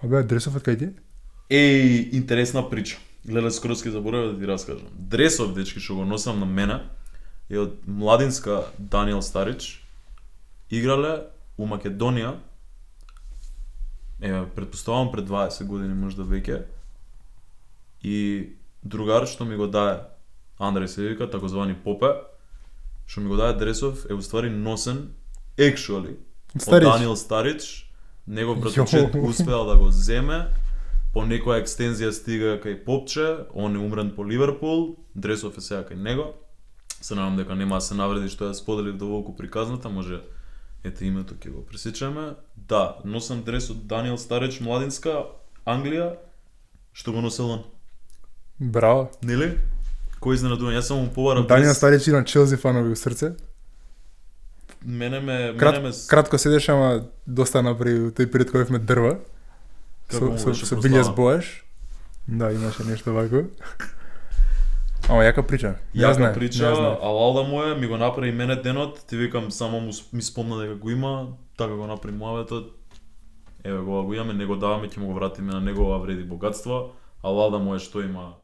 Абе, дресов од кај ти? Интересна прича. Гледа, скоро ски заборавив да ти раскажам. Дресов, дечки, што го носам на мене, е од младинска Даниел Старич. Играле у Македонија, претпоставувам пред 20 години можда веќе, и другар што ми го даде, Андреј се вика, такозвани Попе, што ми го даде дресов, е уствари носен, actually, од Даниел Старич. Негов братовчет успеал да го земе, по некоја екстензија стига кај Попче, он е умрен по Ливерпул, дресов е сега кај него. Се надам дека нема да се навреди што ја споделив доволку приказната, може ете името ќе го пресечеме. Да, носам дрес од Даниел Старич, младинска, Англија, што го носел он. Браво. Нели? Кој изненадува? Јас сам му побарав Даниел Старич има Челси фанови у срце. Кратко седеше, ама доста направи тој период кога бевме дрва. Со Вилјас Боаш. Да, имаше нешто вако. Ама јака прича. Јака прича, алалда му е, ми го направи мене денот, ти викам само ми спомна дека го има, така го направи муаветот. Еве го имаме, него даваме, ќе му го вратиме на него, вреди богатство. Алалда му е што има